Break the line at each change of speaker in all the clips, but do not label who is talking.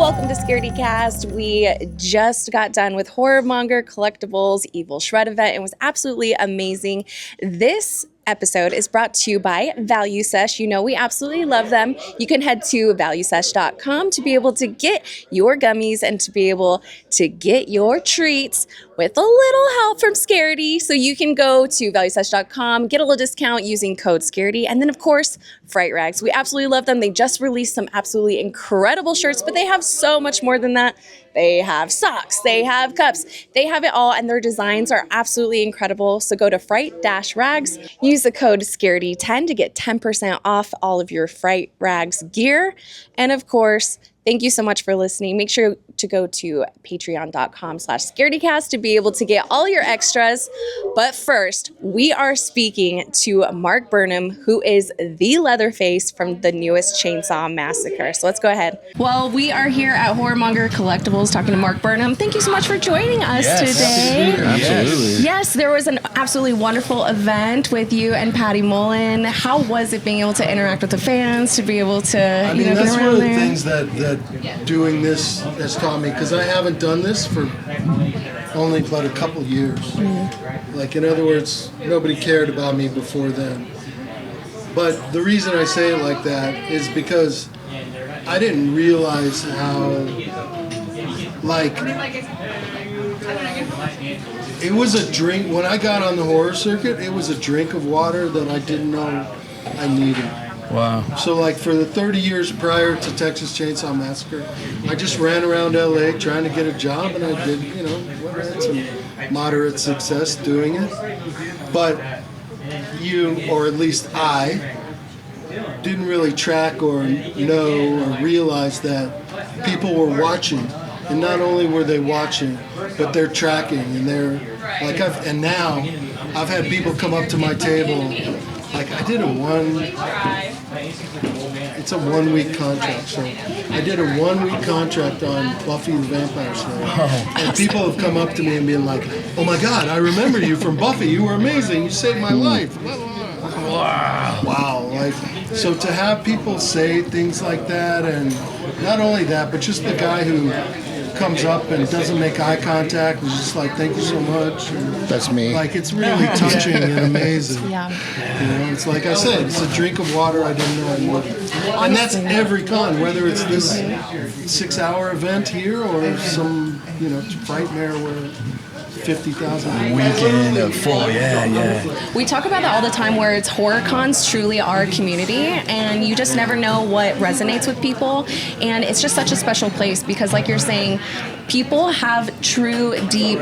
welcome to Scaredycast. We just got done with Horror Monger Collectibles Evil Shred event. It was absolutely amazing. This episode is brought to you by Value Sesh. You know we absolutely love them. You can head to valuesesh.com to be able to get your gummies and to be able to get your treats with a little help from Scaredy. So you can go to valuesesh.com, get a little discount using code Scaredy, and then of course Fright Rags. We absolutely love them. They just released some absolutely incredible shirts, but they have so much more than that. They have socks, they have cups, they have it all, and their designs are absolutely incredible. So go to Fright-Rags, use the code Scaredy10 to get 10% off all of your Fright Rags gear. And of course, thank you so much for listening. Make sure to go to patreon.com/scaredycast to be able to get all your extras. But first, we are speaking to Mark Burnham, who is the Leatherface from the newest Chainsaw Massacre. So let's go ahead. Well, we are here at Horror Monger Collectibles talking to Mark Burnham. Thank you so much for joining us today.
Absolutely.
Yes, there was an absolutely wonderful event with you and Patty Mullen. How was it being able to interact with the fans, to be able to
that's
get around
one of the
there?
things that doing this has taught me, because I haven't done this for only about a couple years. Like, in other words, nobody cared about me before then. But the reason I say it like that is because I didn't realize how, like, it was a drink. When I got on the horror circuit, it was a drink of water that I didn't know I needed.
Wow.
So, like, for the 30 years prior to Texas Chainsaw Massacre, I just ran around LA trying to get a job, and I did, I had some moderate success doing it. But you, or at least I, didn't really track or know or realize that people were watching. And not only were they watching, but they're tracking, and they're, like, now I've had people come up to my table. Like, I did it's a 1 week contract, so I did a 1 week contract on Buffy the Vampire Slayer. And people have come up to me and been like, oh my God, I remember you from Buffy, you were amazing, you saved my life. Wow, like, so to have people say things like that, and not only that, but just the guy who comes up and doesn't make eye contact and just like, thank you so much. And,
that's me.
like, it's really touching and amazing.
Yeah.
It's like I said, it's a drink of water I didn't know I needed. And that's every con, whether it's this 6-hour event here or some, Frightmare where 50,000
Weekend of full, yeah.
We talk about that all the time, where it's horror cons truly our community, and you just never know what resonates with people. And it's just such a special place because, like you're saying, people have true, deep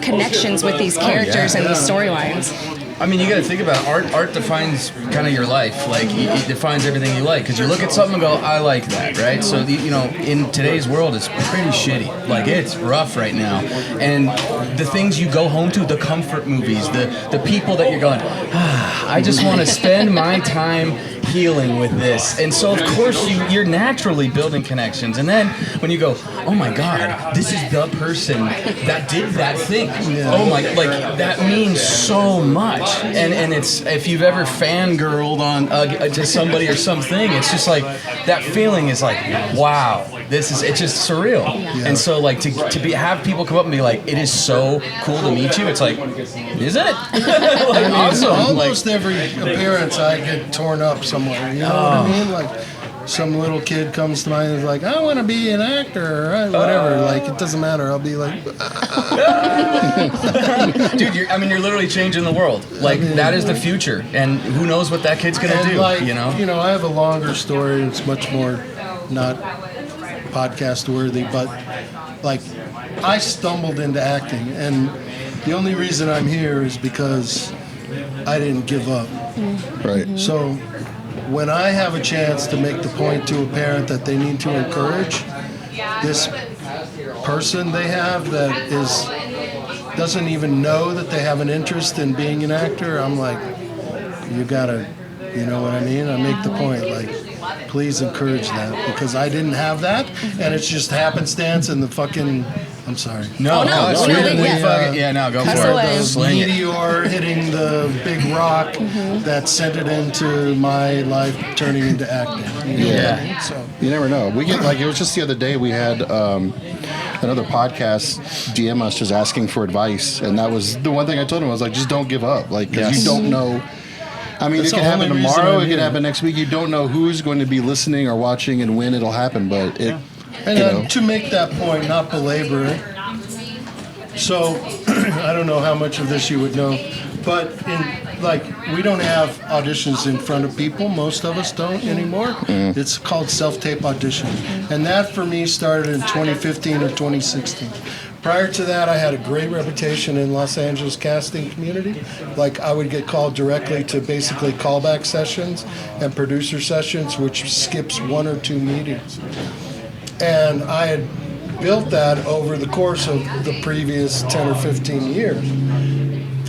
connections with these characters and these storylines.
I mean, you got to think about it. Art defines kind of your life. Like, it defines everything you like. Because you look at something and go, I like that, right? So, in today's world, it's pretty shitty. Like, it's rough right now. And the things you go home to, the comfort movies, the people that you're going, I just want to spend my time healing with this. And so, of course, you're naturally building connections. And then when you go, oh my God, this is the person that did that thing. Oh my, like, that means so much. And it's, if you've ever fangirled on to somebody or something, it's just like, that feeling is like, wow, it's just surreal. Yeah. And so, like, to have people come up and be like, it is so cool to meet you, it's like, is it? Like, awesome.
Almost every appearance I get torn up somewhere, you know what I mean? Like, some little kid comes to mind and is like, I want to be an actor, or whatever. Like, it doesn't matter. I'll be like,
dude, you're literally changing the world. Like, that is the future, and who knows what that kid's gonna do?
Like, I have a longer story. It's much more not podcast worthy, but like, I stumbled into acting, and the only reason I'm here is because I didn't give up.
Right.
So when I have a chance to make the point to a parent that they need to encourage this person they have that doesn't even know that they have an interest in being an actor, I'm like, you gotta, you know what I mean? I make the point, like, please encourage that, because I didn't have that, and it's just happenstance and the fucking I'm sorry.
No,
Oh, no.
it's
No,
really-
yeah.
no, go
Cuss
for
away.
it.
The
Sling it.
meteor hitting the big rock that sent it into my life turning into acting. You know what I mean? So
You never know. We get like it was just the other day we had another podcast DM us just asking for advice, and that was the one thing I told him. I was like, just don't give up, like 'cause you don't know. I mean,
That's
it could
the
happen
only reason
tomorrow.
I'm
It could
here.
happen next week. You don't know who's going to be listening or watching and when it'll happen. But it,
And
you know,
to make that point, not belabor it. So I don't know how much of this you would know, but we don't have auditions in front of people. Most of us don't anymore. It's called self-tape audition, and that for me started in 2015 or 2016. Prior to that, I had a great reputation in Los Angeles casting community. Like I would get called directly to basically callback sessions and producer sessions, which skips 1 or 2 meetings. And I had built that over the course of the previous 10 or 15 years.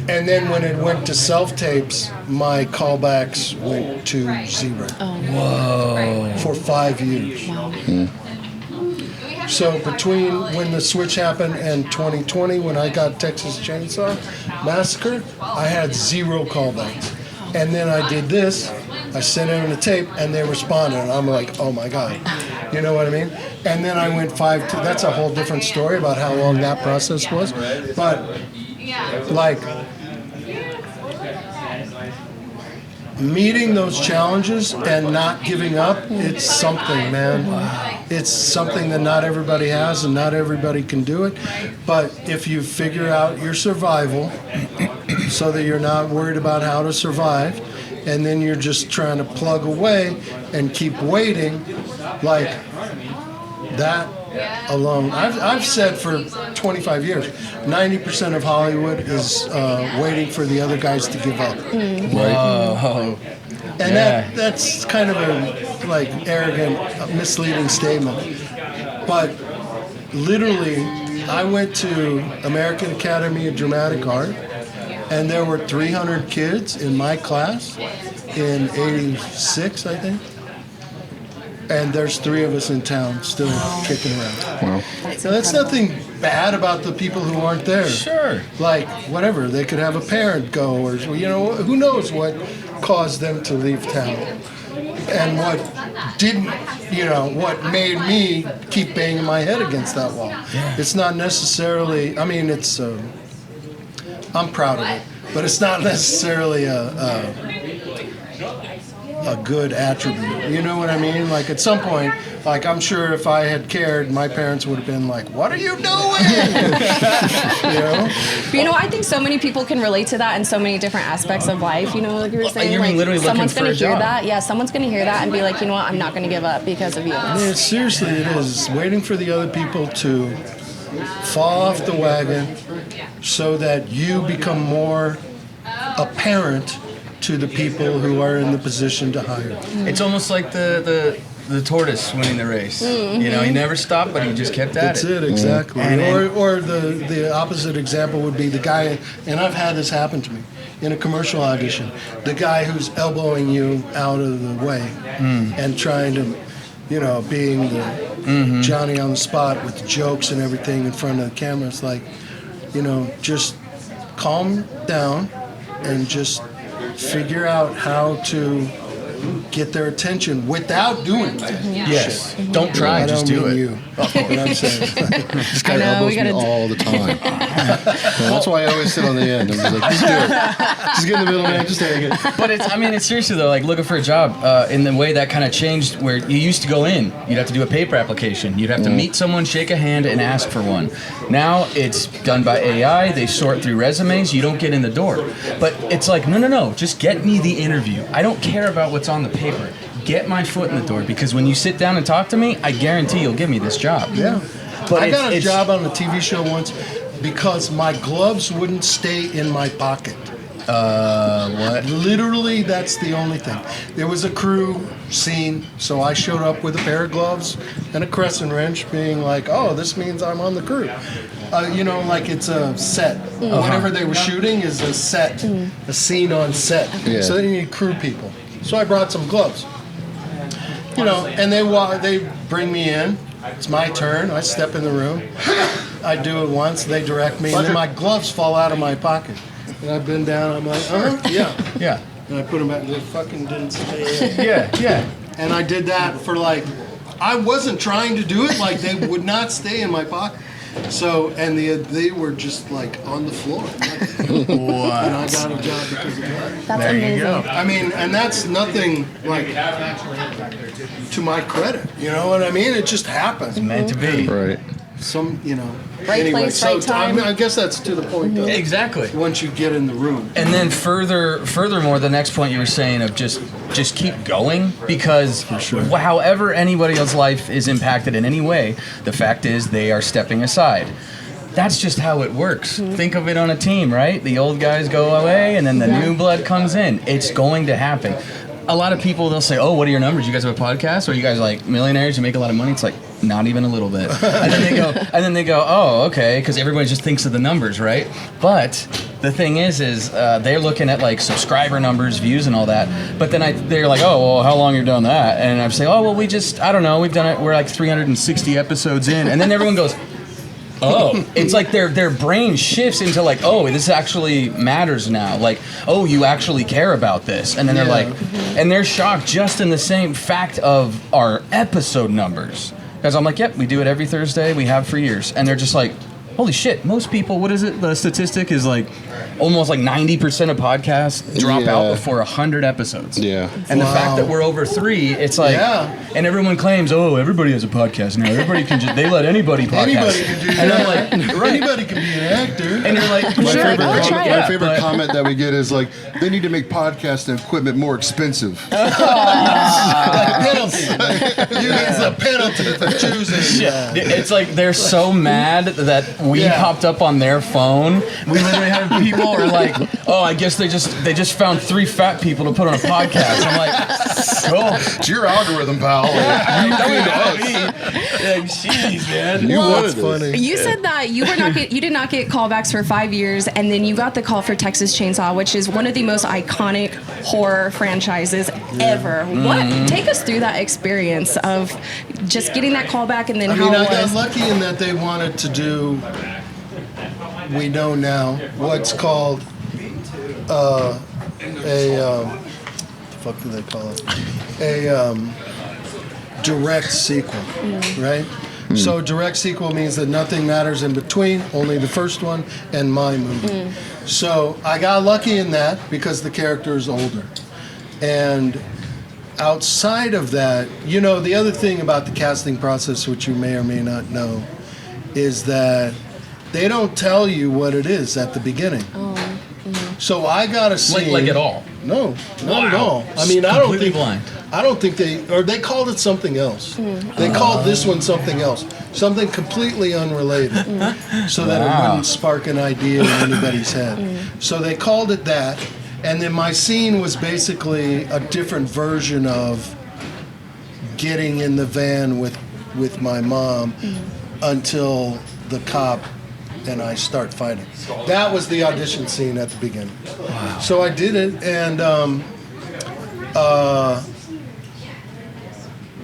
And then when it went to self-tapes, my callbacks went to 0.
Whoa.
For 5 years. So between when the switch happened and 2020, when I got Texas Chainsaw Massacre, I had 0 callbacks. And then I did this, I sent in a tape, and they responded, and I'm like, oh my God. You know what I mean? And then I went 5 to, that's a whole different story about how long that process was. But, like, meeting those challenges and not giving up, it's something, man. It's something that not everybody has and not everybody can do it. But if you figure out your survival so that you're not worried about how to survive, and then you're just trying to plug away and keep waiting, like that alone. I've said for 25 years, 90% of Hollywood is waiting for the other guys to give up.
Whoa.
And that's kind of a arrogant, misleading statement. But literally, I went to American Academy of Dramatic Art, and there were 300 kids in my class in '86, I think. And there's 3 of us in town still kicking around.
wow.
Now, that's nothing bad about the people who aren't there.
Sure.
Like, whatever, they could have a parent go, or, who knows what caused them to leave town. And what didn't, what made me keep banging my head against that wall. It's not necessarily, I mean, it's, I'm proud of it, but it's not necessarily a good attribute. You know what I mean? Like at some point, like I'm sure if I had cared, my parents would have been like, "What are you doing?"
But I think so many people can relate to that in so many different aspects of life. Like you were saying,
You mean literally looking
someone's
for
gonna
a
hear
job.
that. Yeah, someone's gonna hear that and be like, you know what, I'm not gonna give up because of you.
Yeah, seriously, it is. Waiting for the other people to fall off the wagon so that you become more apparent to the people who are in the position to hire.
It's almost like the tortoise winning the race. He never stopped, but he just kept at
That's
it.
it, exactly.
And
Or the opposite example would be the guy, and I've had this happen to me in a commercial audition, the guy who's elbowing you out of the way and trying to, being the Johnny on the spot with the jokes and everything in front of the camera. It's like, just calm down and just figure out how to get their attention without doing that.
Yes. Don't try,
I
just
don't
do
mean
it.
you. But I'm saying,
This guy
I know,
elbows
we
me
gotta
all the time. That's why I always sit on the end. I'm just like, just do it. Just get in the middle, man. Just take it.
But it's seriously though, like looking for a job in the way that kind of changed where you used to go in, you'd have to do a paper application. You'd have to meet someone, shake a hand, and ask for one. Now it's done by AI. They sort through resumes. You don't get in the door. But it's like, no. Just get me the interview. I don't care about what's on the paper. Get my foot in the door because when you sit down and talk to me, I guarantee you'll give me this job.
yeah.
But
I got a
it's-
job on a TV show once because my gloves wouldn't stay in my pocket.
What?
Literally, that's the only thing. There was a crew scene, so I showed up with a pair of gloves and a crescent wrench, being like, "Oh, this means I'm on the crew." Like it's a set. Whatever they were shooting is a set, a scene on set.
Yeah.
So they need crew people. So I brought some gloves. And they bring me in. It's my turn. I step in the room. I do it once. They direct me, and then my gloves fall out of my pocket. And I bend down. I'm like, yeah. And I put them back. And they fucking didn't stay in.
Yeah.
And I did that for like, I wasn't trying to do it. Like they would not stay in my pocket. So, and they were just like on the floor.
What?
And I got a job because of that.
That's
There you
amazing.
go.
I mean, and that's nothing like to my credit. You know what I mean? It just happened.
Meant to be.
Right.
Some, you know.
Right
anyway,
place,
so
right time.
I mean, I guess that's to the point though.
Exactly.
Once you get in the room.
And then furthermore, the next point you were saying of just keep going, because however anybody else's life is impacted in any way, the fact is they are stepping aside. That's just how it works. Think of it on a team, right? The old guys go away and then the new blood comes in. It's going to happen. A lot of people, they'll say, oh, what are your numbers? You guys have a podcast? Or are you guys like millionaires? You make a lot of money? It's like, not even a little bit. And then they go, oh, okay, because everybody just thinks of the numbers, right? But the thing is they're looking at like subscriber numbers, views, and all that. But then they're like, oh, well, how long you've done that? And I'm saying, oh, well, I don't know, we've done it. We're like 360 episodes in, and then everyone goes, oh, it's like their brain shifts into like, oh, this actually matters now. Like, oh, you actually care about this. And then they're like, and they're shocked just in the same fact of our episode numbers. Because I'm like, yep, we do it every Thursday. We have for years. And they're just like, holy shit, most people, what is it? The statistic is like almost like 90% of podcasts drop out before 100 episodes.
Yeah.
And the fact that we're over 3, it's like, and everyone claims, oh, everybody has a podcast now. Everybody can they let anybody podcast.
Anybody can do
And
that.
I'm like, right.
Anybody can be an actor.
And you're like,
My favorite comment that we get is like, they need to make podcasting equipment more expensive.
Penalty. You get a penalty for choosing that.
It's like they're so mad that we popped up on their phone. We literally have people are like, oh, I guess they just found 3 fat people to put on a podcast. I'm like, cool.
It's your algorithm, pal.
Jeez, man.
You wanted
That's funny.
You said that you did not get callbacks for 5 years, and then you got the call for Texas Chainsaw, which is one of the most iconic horror franchises ever. Take us through that experience of just getting that callback, and then
I
how
mean,
it
I got
was.
lucky in that they wanted to do, we know now, what's called the fuck do they call it? A direct sequel, right? So direct sequel means that nothing matters in between, only the first one and my movie. So I got lucky in that because the character is older. And outside of that, you know, the other thing about the casting process, which you may or may not know, is that they don't tell you what it is at the beginning. So I got a scene.
Like at all?
No, not at all. I mean, I
Completely blind.
don't think they called it something else. They called this one something else, something completely unrelated, so that it wouldn't spark an idea in anybody's head. So they called it that, and then my scene was basically a different version of getting in the van with my mom until the cop and I start fighting. That was the audition scene at the beginning. Wow. So I did it, and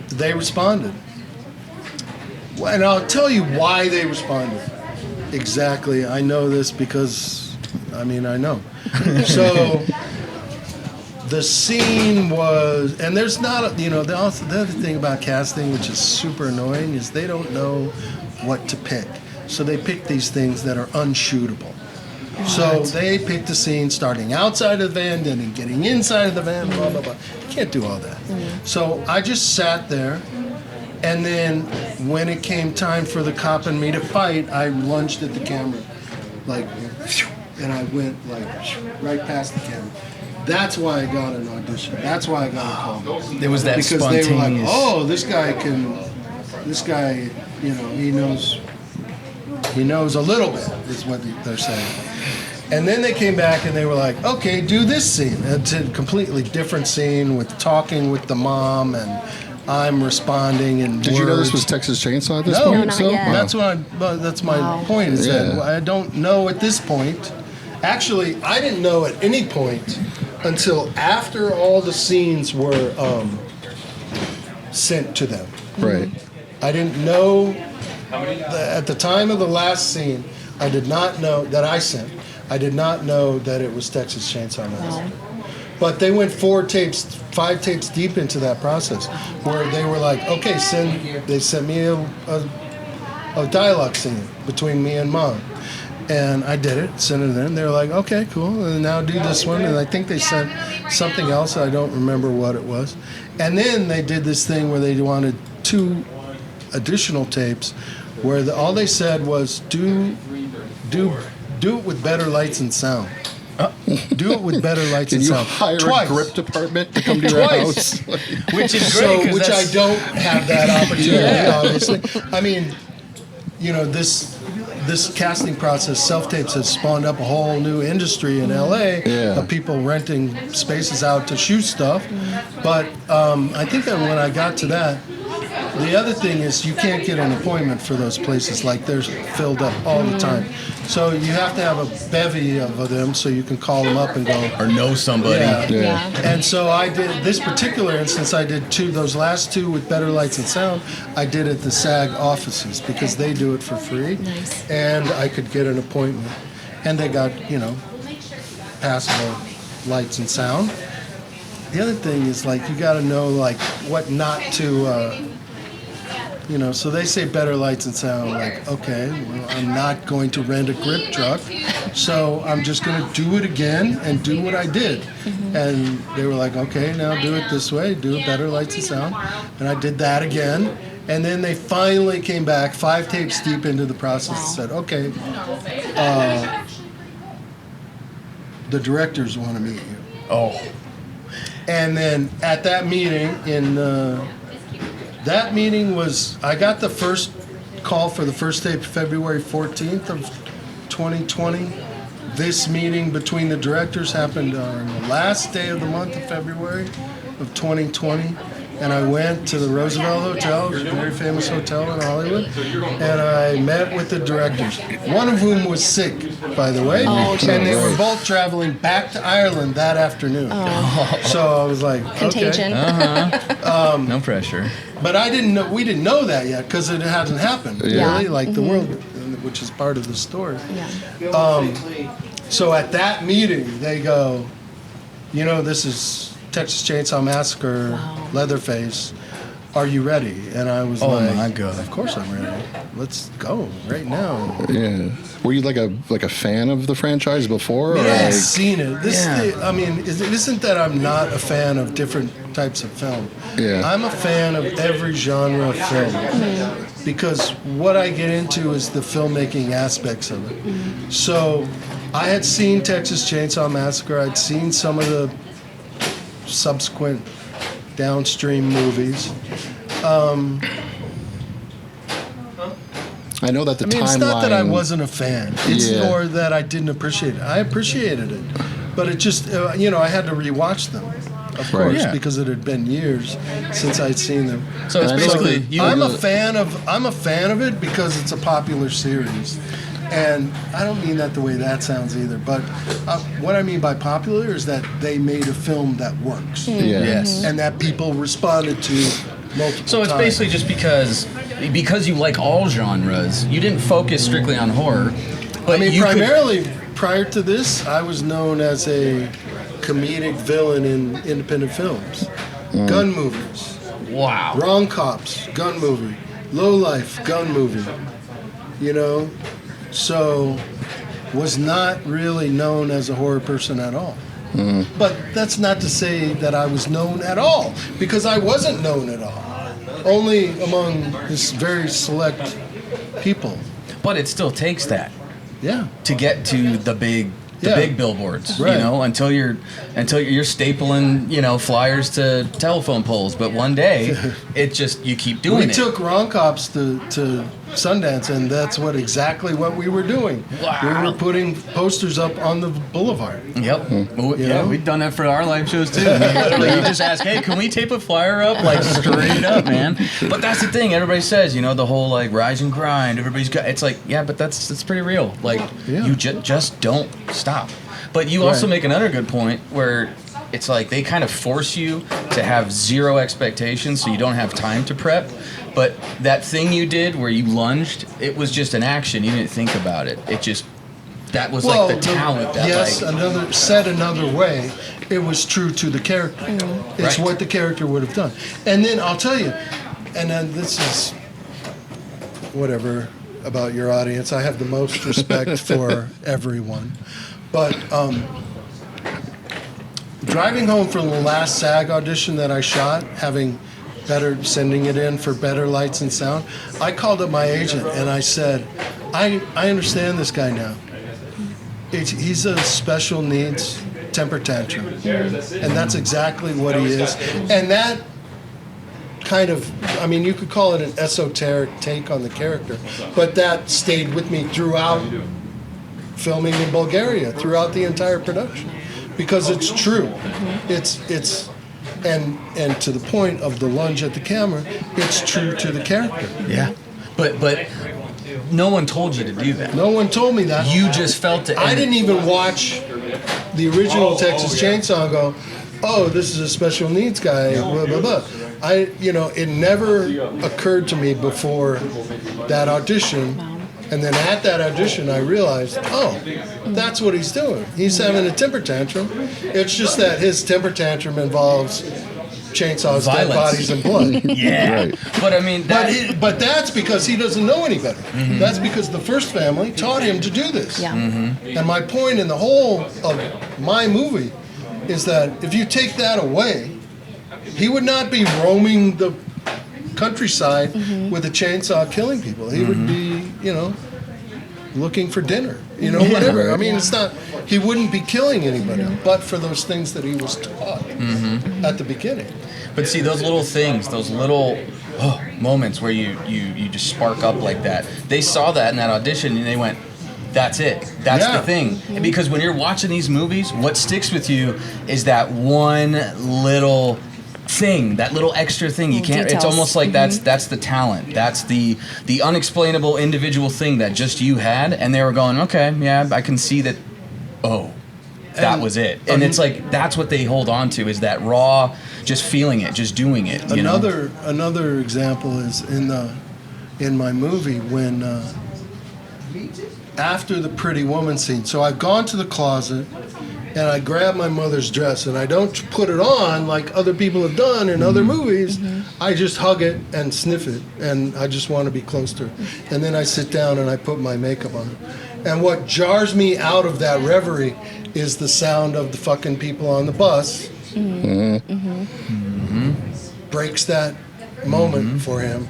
they responded. And I'll tell you why they responded. Exactly. I know this because, I mean, I know. So the scene was, and there's not, you know, the other thing about casting, which is super annoying, is they don't know what to pick. So they pick these things that are unshootable. So they picked a scene starting outside of the van, then getting inside of the van, blah, blah, blah. You can't do all that. So I just sat there, and then when it came time for the cop and me to fight, I lunged at the camera, like, and I went like right past the camera. That's why I got an audition. That's why I got a call.
It was that
because
spontaneous.
they were like, oh, this guy, you know, he knows a little bit, is what they're saying. And then they came back and they were like, okay, do this scene. It's a completely different scene with talking with the mom, and I'm responding in words.
Did you know this was Texas Chainsaw at this
No,
point?
No, not yet.
Wow.
That's my point, is that I don't know at this point. Actually, I didn't know at any point until after all the scenes were sent to them.
Right.
I didn't know at the time of the last scene, I did not know that I sent. I did not know that it was Texas Chainsaw Massacre. But they went 5 tapes deep into that process, where they were like, okay, they sent me a dialogue scene between me and Mom. And I did it, sent it in. They were like, okay, cool, and now do this one. And I think they sent something else. I don't remember what it was. And then they did this thing where they wanted 2 additional tapes, where all they said was, do it with better lights and sound. Do it with better lights and sound.
Can you hire a grip department to come to your house?
Which is great.
Which I don't have that opportunity, obviously. I mean, this casting process, self-tapes, has spawned up a whole new industry in LA of people renting spaces out to shoot stuff. But I think that when I got to that, the other thing is you can't get an appointment for those places. Like, they're filled up all the time. So you have to have a bevy of them so you can call them up and go.
Or know somebody.
Yeah. And so I did, this particular instance, I did those last 2 with better lights and sound, I did at the SAG offices because they do it for free.
Nice.
And I could get an appointment. And they got, passable lights and sound. The other thing is, like, you got to know, like, what not to, so they say better lights and sound, like, okay, well, I'm not going to rent a grip truck, so I'm just going to do it again and do what I did. And they were like, okay, now do it this way, do it better lights and sound. And I did that again. And then they finally came back 5 tapes deep into the process and said, okay, the directors want to meet you.
Oh.
And then at that meeting, that meeting was, I got the first call for the first tape February 14th of 2020. This meeting between the directors happened on the last day of the month of February of 2020. And I went to the Roosevelt Hotel, a very famous hotel in Hollywood, and I met with the directors, one of whom was sick, by the way, and they were both traveling back to Ireland that afternoon. So I was like,
Contagion.
okay.
No pressure.
But we didn't know that yet because it hadn't happened, really, like the world, which is part of the story. So at that meeting, they go, this is Texas Chainsaw Massacre, Leatherface, are you ready? And I was like,
oh my God.
Of course I'm ready. Let's go right now.
Yeah. Were you like a fan of the franchise before?
Yeah,
or
I've seen it. It isn't that I'm not a fan of different types of film.
Yeah.
I'm a fan of every genre of film because what I get into is the filmmaking aspects of it. So I had seen Texas Chainsaw Massacre. I'd seen some of the subsequent downstream movies.
I know that the timeline.
It's not that I wasn't a fan. Or that I didn't appreciate it. I appreciated it, but it just I had to rewatch them, of course, because it had been years since I'd seen them.
So it's basically
I'm a fan of it because it's a popular series. And I don't mean that the way that sounds either, but what I mean by popular is that they made a film that works.
Yes.
And that people responded to multiple
So it's
times.
basically just because you like all genres, you didn't focus strictly on horror. But
primarily, prior to this, I was known as a comedic villain in independent films. Gun movies.
Wow.
Wrong Cops, gun movie. Low Life, gun movie. So, was not really known as a horror person at all. But that's not to say that I was known at all, because I wasn't known at all. Only among this very select people.
But it still takes that.
Yeah.
To get to the big billboards,
Right.
until you're stapling, flyers to telephone poles. But one day, you keep doing it.
We took Wrong Cops to Sundance, and that's exactly what we were doing.
Wow.
We were putting posters up on the boulevard.
Yep.
know?
We've done that for our live shows too. Literally, you just ask, hey, can we tape a flyer up? Like, straight up, man. But that's the thing. Everybody says, the whole, like, rise and grind. Everybody's got, it's like, yeah, but that's pretty real. Like, you just don't stop. But you also make another good point where it's like they kind of force you to have zero expectations, so you don't have time to prep. But that thing you did where you lunged, it was just an action. You didn't think about it. That was like the talent.
Another way, it was true to the character. It's what the character would have done. And then I'll tell you, and then this is whatever about your audience. I have the most respect for everyone. But driving home from the last SAG audition that I shot, sending it in for better lights and sound, I called up my agent and I said, I understand this guy now. He's a special needs temper tantrum. And that's exactly what he is. And that kind of, you could call it an esoteric take on the character, but that stayed with me throughout filming in Bulgaria, throughout the entire production, because it's true. It's and to the point of the lunge at the camera, it's true to the character.
Yeah, but no one told you to do that.
No one told me that.
You just felt it.
I didn't even watch the original Texas Chainsaw and go, oh, this is a special needs guy, blah, blah, blah. It never occurred to me before that audition. And then at that audition, I realized, oh, that's what he's doing. He's having a temper tantrum. It's just that his temper tantrum involves chainsaws, dead bodies, and blood.
Yeah. Right. But
but that's because he doesn't know any better. Mm-hmm. That's because the first family taught him to do this.
Yeah.
Mm-hmm.
And my point in the whole of my movie is that if you take that away, he would not be roaming the countryside with a chainsaw killing people. He would be, looking for dinner, whatever. It's not, he wouldn't be killing anybody, but for those things that he was taught at the beginning.
But see, those little things, those little moments where you just spark up like that, they saw that in that audition and they went, that's it. That's the thing. And because when you're watching these movies, what sticks with you is that one little thing, that little extra thing. You can't. Details. It's almost like that's the talent. That's the unexplainable individual thing that just you had, and they were going, okay, yeah, I can see that. Oh, that was it. And it's like that's what they hold on to, is that raw, just feeling it, just doing it.
Another example is in my movie when after the pretty woman scene. So I've gone to the closet and I grab my mother's dress, and I don't put it on like other people have done in other movies. I just hug it and sniff it, and I just want to be close to her. And then I sit down and I put my makeup on. And what jars me out of that reverie is the sound of the fucking people on the bus. Breaks that moment for him,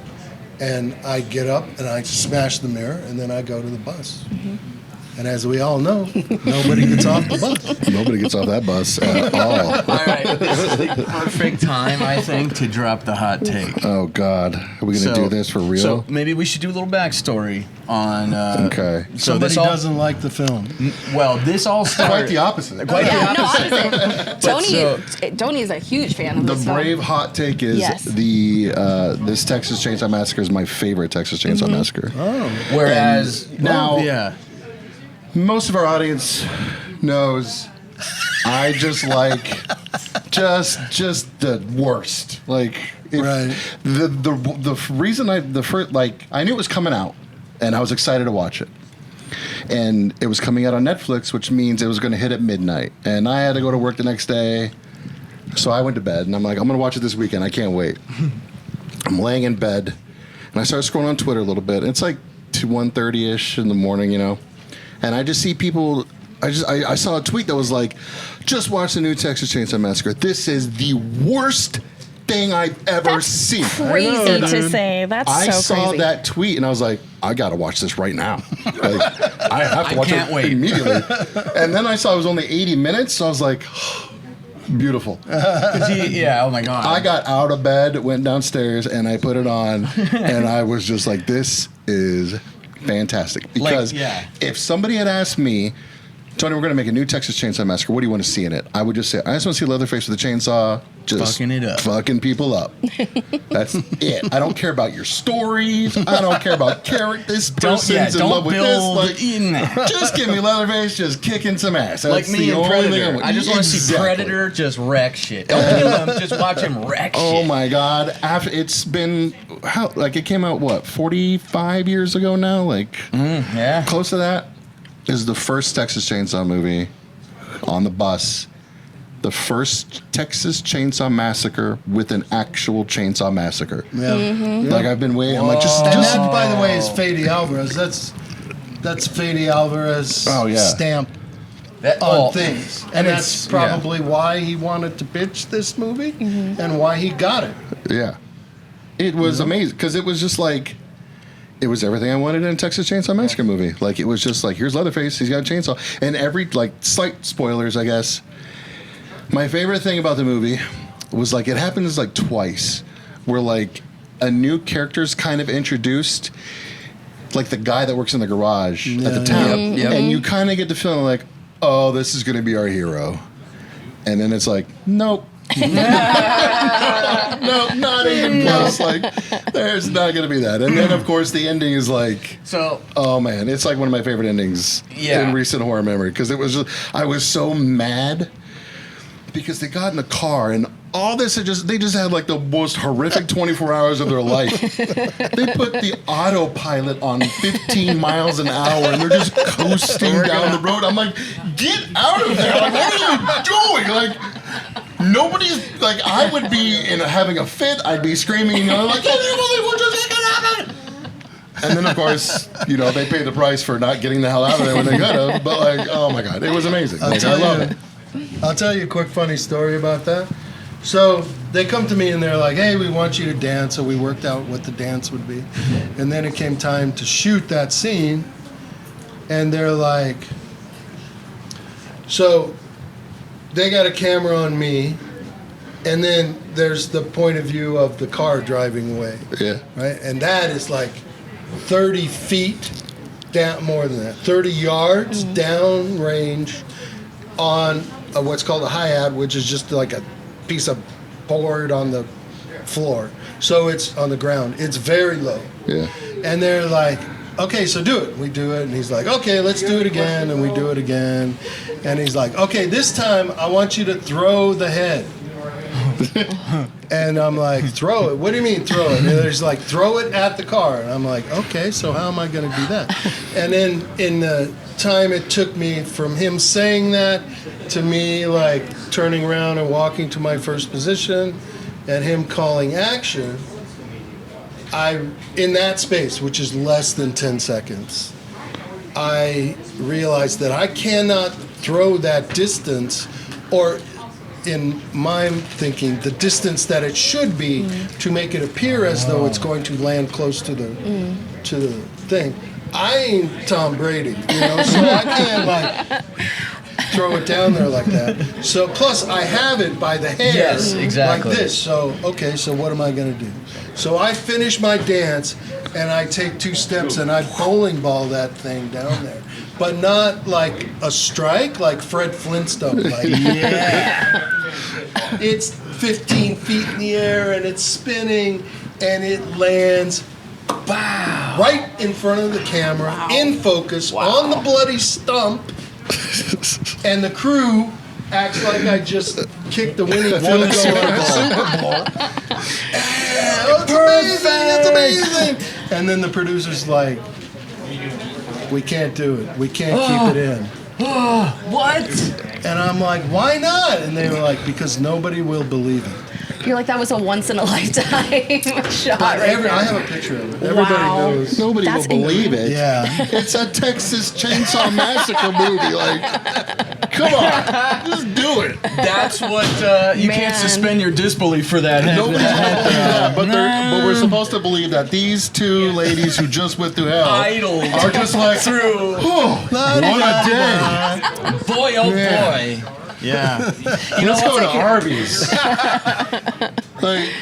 and I get up and I smash the mirror, and then I go to the bus. And as we all know, nobody gets off the bus.
Nobody gets off that bus at all.
All right, this is the perfect time, I think, to drop the hot take.
Oh, God. Are we going to do this for real?
So maybe we should do a little backstory on...
okay.
So somebody doesn't like the film.
Well, this all started...
Quite the opposite.
Quite the opposite. Tony is a huge fan of this film.
The brave hot take is this Texas Chainsaw Massacre is my favorite Texas Chainsaw Massacre.
Oh.
Whereas...
Most of our audience knows I just like just the worst. Like the reason I knew it was coming out and I was excited to watch it. And it was coming out on Netflix, which means it was going to hit at midnight. And I had to go to work the next day. So I went to bed and I'm like, I'm going to watch it this weekend. I can't wait. I'm laying in bed and I started scrolling on Twitter a little bit. It's like 1:30ish in the morning, And I just see people, I saw a tweet that was like, just watch the new Texas Chainsaw Massacre. This is the worst thing I've ever seen.
Crazy to say. That's so crazy.
I saw that tweet and I was like, I got to watch this right now. I have to watch it immediately. And then I saw it was only 80 minutes, so I was like, beautiful.
Oh my God.
I got out of bed, went downstairs, and I put it on, and I was just like, this is fantastic. Because if somebody had asked me Tony, we're going to make a new Texas Chainsaw Massacre. What do you want to see in it? I would just say, I just want to see Leatherface with a chainsaw, just
fucking it up,
fucking people up. That's it. I don't care about your stories. I don't care about characters. This person's in love with this. Like, just give me Leatherface, just kicking some ass. That's
like me and Predator. I just want to see Predator just wreck shit. Don't kill him. Just watch him wreck shit.
Oh my God! It's been it came out what 45 years ago now, like close to that. Is the first Texas Chainsaw movie on the bus, the first Texas Chainsaw Massacre with an actual chainsaw massacre.
Yeah. Mm-hmm.
Like I've been waiting. I'm like, just
that, by the way, is Fede Alvarez. That's Fede Alvarez stamp on things. And that's probably why he wanted to pitch this movie and why he got it.
Yeah. It was amazing because it was just like, it was everything I wanted in a Texas Chainsaw Massacre movie. Like, it was just like, here's Leatherface, he's got a chainsaw. And every, like, slight spoilers, I guess. My favorite thing about the movie was, like, it happens, like, twice. Where, like, a new character's kind of introduced. Like, the guy that works in the garage at the town.
Yep.
And you kind of get the feeling, like, oh, this is going to be our hero. And then it's like, nope. No, not even close. Like, there's not going to be that. And then, of course, the ending is like, oh man, it's like one of my favorite endings in recent horror memory because it was just, I was so mad because they got in the car and all this they just had like the most horrific 24 hours of their life. They put the autopilot on 15 miles an hour and they're just coasting down the road. I'm like, get out of there! Like, what are you doing? Like. Nobody's like, I would be having a fit. I'd be screaming, like, can you believe what just happened? And then, of course, they pay the price for not getting the hell out of there when they could have. But like, oh my God, it was amazing. I love it.
I'll tell you a quick funny story about that. So they come to me and they're like, hey, we want you to dance. So we worked out what the dance would be. And then it came time to shoot that scene. And they're like, so they got a camera on me, and then there's the point of view of the car driving away.
Yeah.
Right? And that is like 30 feet down, more than that, 30 yards down range on what's called a hi-hat, which is just like a piece of board on the floor. So it's on the ground. It's very low.
Yeah.
And they're like, okay, so do it. We do it, and he's like, okay, let's do it again, and we do it again. And he's like, okay, this time I want you to throw the head. And I'm like, throw it? What do you mean throw it? And he's like, throw it at the car. And I'm like, okay, so how am I going to do that? And then in the time it took me from him saying that to me like turning around and walking to my first position and him calling action, in that space, which is less than 10 seconds, I realized that I cannot throw that distance, or in my thinking, the distance that it should be to make it appear as though it's going to land close to the thing. I ain't Tom Brady, so I can't like throw it down there like that. So plus I have it by the hair,
yes, exactly,
like this. So okay, so what am I going to do? So I finish my dance and I take 2 steps and I bowling ball that thing down there, but not like a strike, like Fred Flintstone. Like, it's 15 feet in the air and it's spinning and it lands. Wow. Right in front of the camera, in focus, on the bloody stump, and the crew acts like I just kicked the winning field goal at the Super Bowl. It's amazing! And then the producer's like, we can't do it. We can't keep it in.
What?
And I'm like, why not? And they were like, because nobody will believe it.
You're like, that was a once-in-a-lifetime shot.
I have a picture of it. Everybody knows.
Nobody will believe it.
Yeah.
It's a Texas Chainsaw Massacre movie. Like, come on. Just do it.
That's what, you can't suspend your disbelief for that.
Nobody's going to believe that. But we're supposed to believe that these 2 ladies who just went through hell
Idle
are just like,
through.
Oh, what a day.
Boy, oh boy.
Yeah. Let's go to Arby's. Like,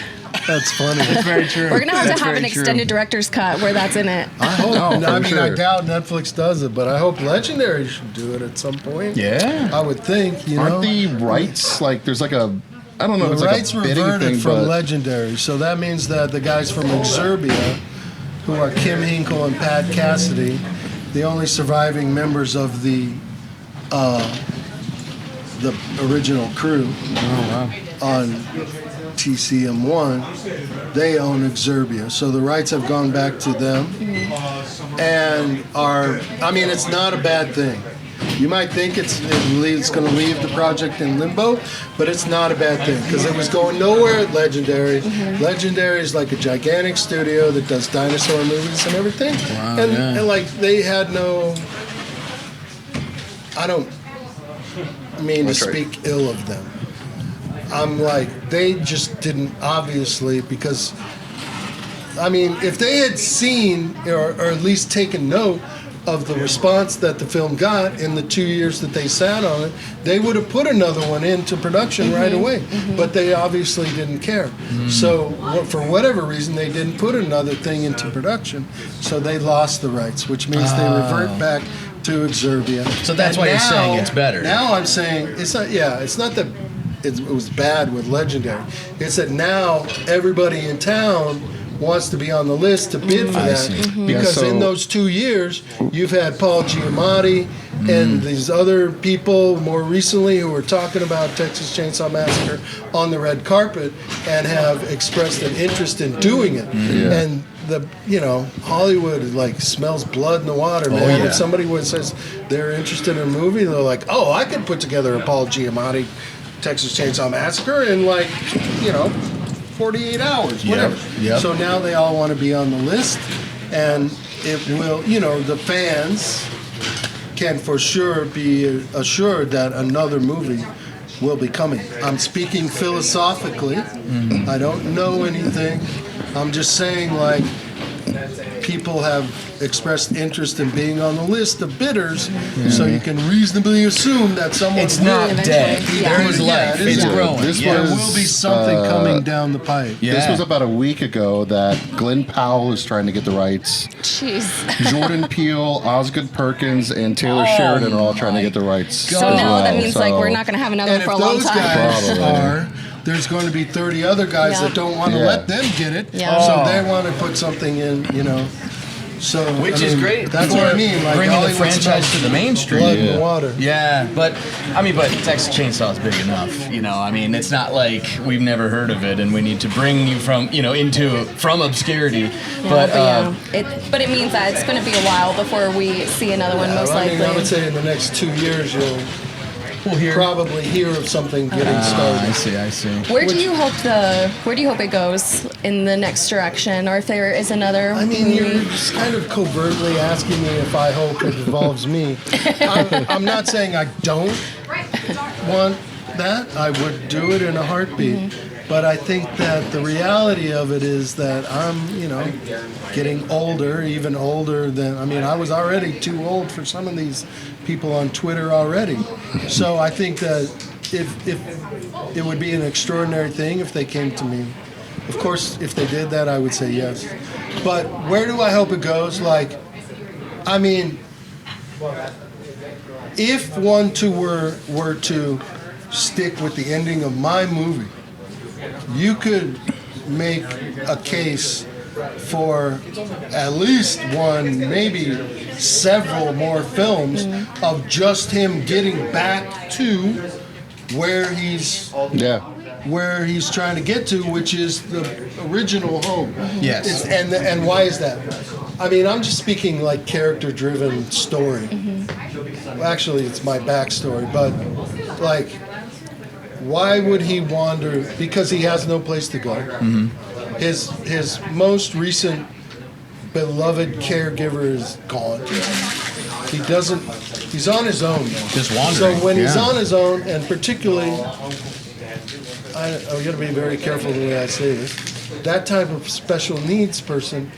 That's funny.
That's very true.
We're gonna have to have an
very true.
extended director's cut where that's in it.
I hope.
Oh,
I
for
mean, I
sure.
doubt Netflix does it, but I hope Legendary should do it at some point.
Yeah.
I would think. You
Aren't
know,
the rights like there's like a I don't know if
the
it's
rights
like a bidding
reverted
thing,
from
but
Legendary, so that means that the guys from Exurbia, who are Kim Hinkle and Pat Cassidy, the only surviving members of the original crew on TCM1, they own Exurbia. So the rights have gone back to them and I mean, it's not a bad thing. You might think it's going to leave the project in limbo, but it's not a bad thing because it was going nowhere at Legendary. Legendary is like a gigantic studio that does dinosaur movies and everything.
Wow,
and like they had no, I don't mean to speak ill of them. I'm like, they just didn't, obviously, because, I mean, if they had seen or at least taken note of the response that the film got in the 2 years that they sat on it, they would have put another one into production right away. But they obviously didn't care. So for whatever reason, they didn't put another thing into production. So they lost the rights, which means they revert back to Exurbia.
So that's why you're saying it's better.
Now I'm saying it's not. Yeah, it's not that it was bad with Legendary. It's that now everybody in town wants to be on the list to bid for that because
Yeah, so-
in those 2 years you've had Paul Giamatti and these other people more recently who were talking about Texas Chainsaw Massacre on the red carpet and have expressed an interest in doing it. And Hollywood like smells blood in the water, man.
yeah.
If somebody says they're interested in a movie, they're like, oh, I could put together a Paul Giamatti Texas Chainsaw Massacre in 48 hours, whatever.
Yep.
So now they all want to be on the list, and it will, the fans can for sure be assured that another movie will be coming. I'm speaking philosophically. I don't know anything. I'm just saying, like, people have expressed interest in being on the list of bidders, so you can reasonably assume that someone
It's not dead.
Eventually,
There is
Yeah,
life.
it is
It's
dead.
growing.
This
yeah.
There
was-
will be something coming down the pipe.
Yeah.
This was about a week ago that Glenn Powell is trying to get the rights.
Jeez.
Jordan Peele, Osgood Perkins, and Taylor Sheridan are all trying to get the rights.
So
as
now
well.
that means like
So-
we're not going to have another
And
one for
if
a long
those
time.
guys
Probably.
are, there's going to be 30 other guys
Yeah.
that don't want to
Yeah.
let them get it.
Yeah.
So they want to put something in, So
Which
I
is
mean,
great.
That's
for
what I mean. Like
bringing the
Hollywood
franchise
smells
to the mainstream.
blood in
Yeah.
the water.
Yeah, but Texas Chainsaw is big enough. It's not like we've never heard of it, and we need to bring you from obscurity. But
But it means that it's going to be a while before we see another one, most
I
likely.
would say in the next 2 years you'll
we'll hear.
probably hear of something getting started.
I see.
Where do you hope it goes in the next direction, or if there is another?
I mean,
movie?
you're just kind of covertly asking me if I hope it involves me. I'm not saying I don't want that. I would do it in a heartbeat. But I think that the reality of it is that I'm, getting older, even older than, I was already too old for some of these people on Twitter already. So I think that if it would be an extraordinary thing if they came to me. Of course, if they did that, I would say yes. But where do I hope it goes? If one were to stick with the ending of my movie, you could make a case for at least one, maybe several more films of just him getting back to where he's trying to get to, which is the original home.
Yes.
And why is that? I'm just speaking like character-driven story. Well, actually, it's my backstory, but like, why would he wander? Because he has no place to go. His most recent beloved caregiver is gone. He's on his own now.
Just wandering.
So when he's
Yeah.
on his own, and particularly, I'm going to be very careful the way I say this, that type of special needs person,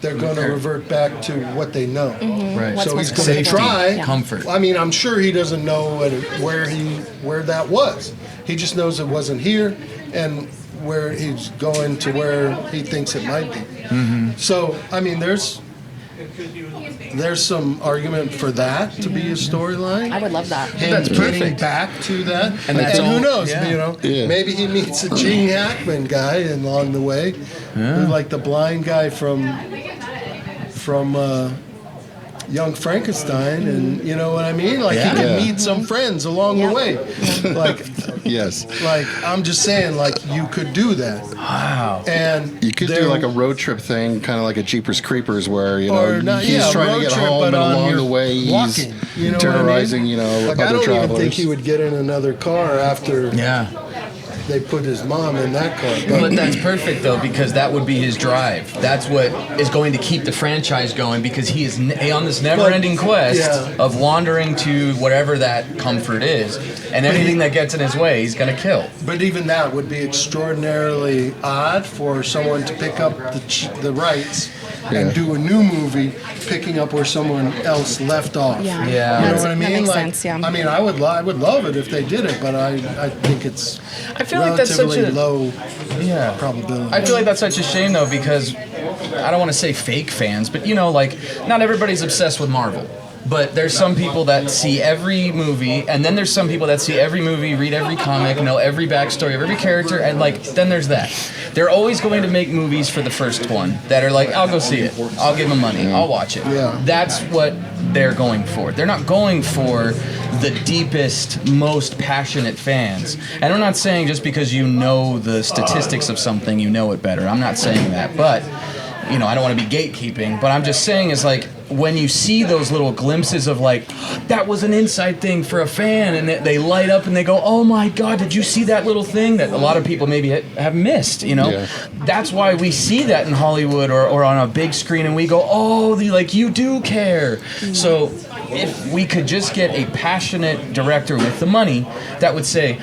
they're going to revert back to what they know.
Right.
What's
So he's
most
going to
Safety,
try.
comfort.
I'm sure he doesn't know where that was. He just knows it wasn't here, and where he's going to where he thinks it might be. So, I mean, there's some argument for that to be a storyline.
I would love that.
Him
That's
getting
perfect.
back to that,
And that's
who
all-
knows?
yeah.
You know,
Yeah.
maybe he meets a Gene Hackman guy along the way, who's like the blind guy from Young Frankenstein, and you know what I mean? Like he can meet some friends along the way. Like,
Yes.
like I'm just saying, like you could do that.
Wow.
And
You could do like a road trip thing, kind of like a Jeepers Creepers, where
or not,
he's trying
road
to get
trip,
home,
but
and
on
along
your
the way he's
walking, you know
terrorizing,
what I mean? Like I
other
don't
travelers.
even think he would get in another car after
Yeah.
they put his mom in that car.
But that's perfect though, because that would be his drive. That's what is going to keep the franchise going, because he is on this never-ending quest of wandering to whatever that comfort is, and anything that gets in his way, he's gonna kill.
But even that would be extraordinarily odd for someone to pick up the rights and do a new movie, picking up where someone else left off.
Yeah.
Yeah.
You know
That's-
what I mean?
That makes
Like,
sense, yeah.
I mean, I would love it if they did it, but I think it's
I feel like that's such
relatively
a
low
yeah.
probability.
I feel like that's such a shame though, because I don't want to say fake fans, but like not everybody's obsessed with Marvel. But there's some people that see every movie, and then there's some people that see every movie, read every comic, know every backstory of every character, and then there's that. They're always going to make movies for the first one that are like, I'll go see it, I'll give them money, I'll watch it.
Yeah.
That's what they're going for. They're not going for the deepest, most passionate fans. And I'm not saying just because you know the statistics of something, you know it better. I'm not saying that, but I don't want to be gatekeeping, but I'm just saying is like when you see those little glimpses of like, that was an inside thing for a fan, and they light up and they go, oh my God, did you see that little thing that a lot of people maybe have missed,
Yeah.
That's why we see that in Hollywood or on a big screen and we go, oh, you do care. So if we could just get a passionate director with the money that would say,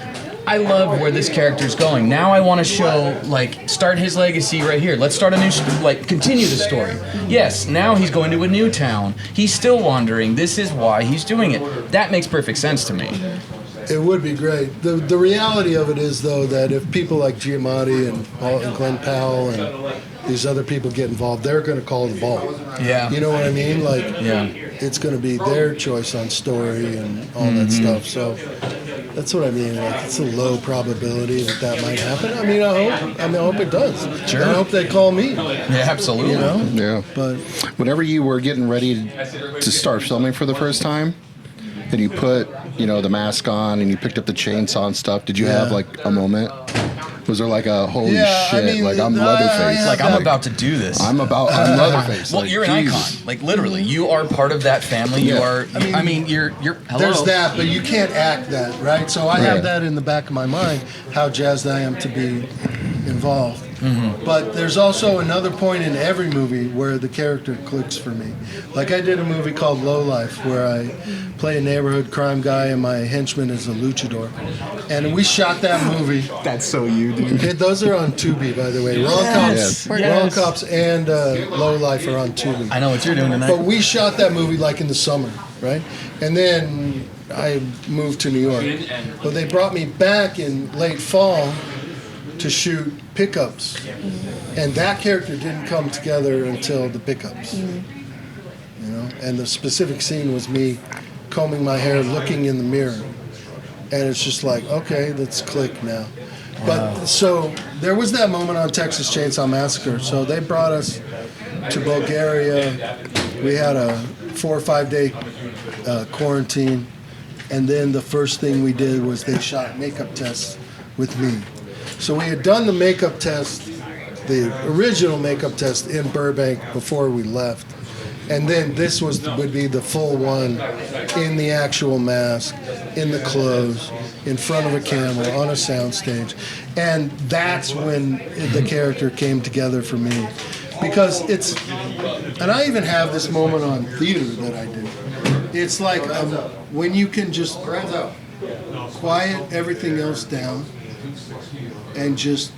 I love where this character's going. Now I want to show, start his legacy right here. Let's start a new, continue the story. Yes, now he's going to a new town. He's still wandering. This is why he's doing it. That makes perfect sense to me.
It would be great. The reality of it is, though, that if people like Giamatti and Glenn Powell and these other people get involved, they're going to call the ball.
Yeah.
You know what I mean?
Yeah.
It's going to be their choice on story and all that stuff. So that's what I mean. It's a low probability that might happen. I mean, I hope it does.
Sure.
I hope they call me.
Yeah, absolutely.
Yeah.
But
Whenever you were getting ready to start filming for the first time, and you put, the mask on and you picked up the chainsaw and stuff, did you have a moment? Was there a holy shit, I'm Leatherface?
I'm about to do this.
I'm Leatherface.
Well, you're an
Jesus.
icon. Literally, you are part of that family. You
Yeah.
are. You're. Hello.
there's that, but you can't act that, right? So I have that in the back of my mind, how jazzed I am to be involved. But there's also another point in every movie where the character clicks for me. I did a movie called Low Life where I play a neighborhood crime guy and my henchman is a luchador. And we shot that movie.
That's so you, dude.
Those are on Tubi, by the way. Wrong Cops and Low Life are on Tubi.
I know what you're doing tonight.
But we shot that movie in the summer, right? And then I moved to New York. But they brought me back in late fall to shoot pickups. And that character didn't come together until the pickups. And the specific scene was me combing my hair, looking in the mirror. And it's just okay, let's click now. But so there was that moment on Texas Chainsaw Massacre. So they brought us to Bulgaria. We had a 4 or 5 day quarantine. And then the first thing we did was they shot makeup tests with me. So we had done the makeup test, the original makeup test in Burbank before we left. And then this would be the full one in the actual mask, in the clothes, in front of a camera, on a soundstage. And that's when the character came together for me. Because and I even have this moment on theater that I do. It's when you can just quiet everything else down and just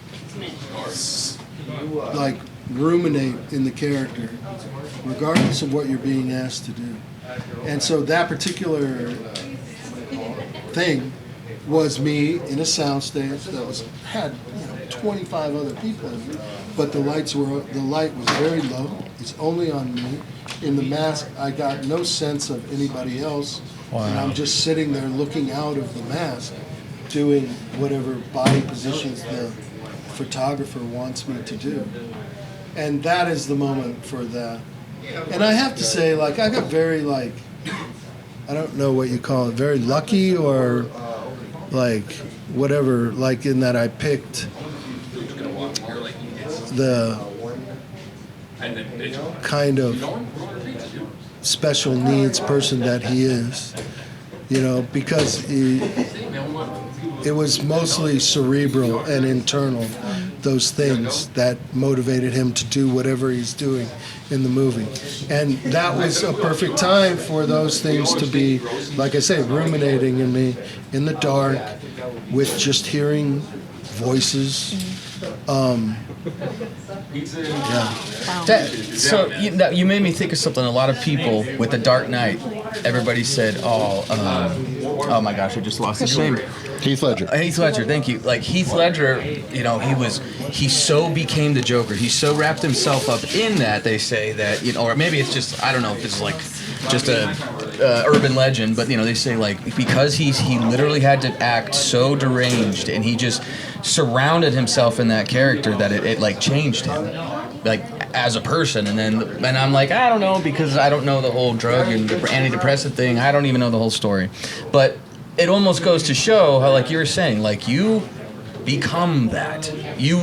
ruminate in the character, regardless of what you're being asked to do. And so that particular thing was me in a soundstage that had 25 other people in it, but the light was very low. It's only on me. In the mask, I got no sense of anybody else, and I'm just sitting there looking out of the mask, doing whatever body positions the photographer wants me to do. And that is the moment for that. And I have to say, like, I got very, like, I don't know what you call it, very lucky or, like, whatever, like, in that I picked the kind of special needs person that he is, you know, because it was mostly cerebral and internal, those things that motivated him to do whatever he's doing in the movie. And that was a perfect time for those things to be, like I say, ruminating in me in the dark with just hearing voices.
So you made me think of something. A lot of people with The Dark Knight, everybody said, oh my gosh, I just lost his name.
Heath Ledger.
Heath Ledger, thank you. Like Heath Ledger, you know, he so became the Joker. He so wrapped himself up in that, they say that, you know, or maybe it's just, I don't know if it's like just a urban legend, but you know, they say like because he literally had to act so deranged and he just surrounded himself in that character that it like changed him, like as a person. And I'm like, I don't know, because I don't know the whole drug and antidepressant thing. I don't even know the whole story, but it almost goes to show how, like you were saying, like you become that. You